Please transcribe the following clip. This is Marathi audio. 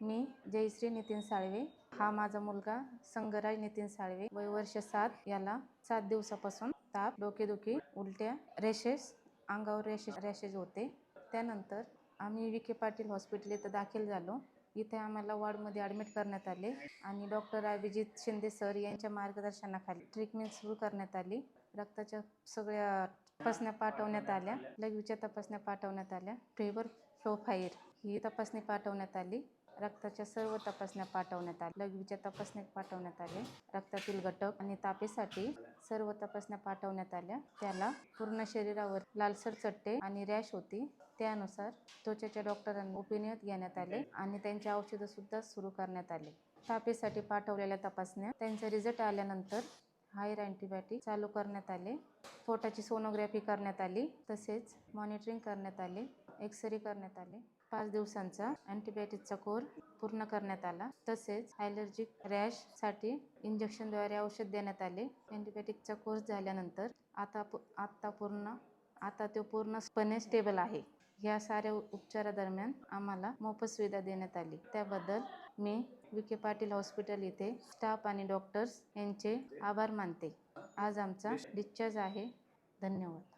मी जयश्री नितीन साळवे, हा माझा मुलगा संगराज नितीन साळवे, वय वर्ष 7, याला 7 दिवसापासून ताप, डोकेदुखी, उलट्या, रॅशेस, अंगावर रॅशेस होते। त्यानंतर आम्ही विखे पाटील हॉस्पिटल इथं दाखल झालो। इथे आम्हाला वॉर्डमध्ये ॲडमिट करण्यात आले आणि डॉक्टर अभिजित शिंदे सर यांच्या मार्गदर्शनाखाली ट्रीटमेंट सुरू करण्यात आली। रक्ताच्या सगळ्या तपासण्या पाठवण्यात आल्या, लघवीच्या तपासण्या पाठवण्यात आल्या, फेवर प्रोफाइल ही तपासणी पाठवण्यात आली, रक्ताच्या सर्व तपासण्या पाठवण्यात आल्या, लघवीच्या तपासण्या पाठवण्यात आल्या, रक्तातील घटक आणि तापेसाठी सर्व तपासण्या पाठवण्यात आल्या। त्याला पूर्ण शरीरावर लालसर चट्टे आणि रॅश होती। त्यानुसार त्वचेच्या डॉक्टरांनी ओपिनियन घेण्यात आले आणि त्यांची औषधं सुद्धा सुरू करण्यात आले। तापेसाठी पाठवलेल्या तपासण्या त्यांचा रिझल्ट आल्यानंतर हायर अँटीबायोटिक चालू करण्यात आले, पोटाची सोनोग्राफी करण्यात आली, तसेच मॉनिटरिंग करण्यात आले, एक्सरे करण्यात आले। 5 दिवसांचा अँटीबायोटिकचा कोर्स पूर्ण करण्यात आला, तसेच ॲलर्जिक रॅशसाठी इंजेक्शनद्वारे औषध देण्यात आले। अँटीबायोटिकचा कोर्स झाल्यानंतर आता तो पूर्णपणे स्टेबल आहे। या साऱ्या उपचारादरम्यान आम्हाला मोफत सुविधा देण्यात आली, त्याबद्दल मी विखे पाटील हॉस्पिटल येथे स्टाफ आणि डॉक्टर्स यांचे आभार मानते। आज आमचा डिस्चार्ज आहे। धन्यवाद।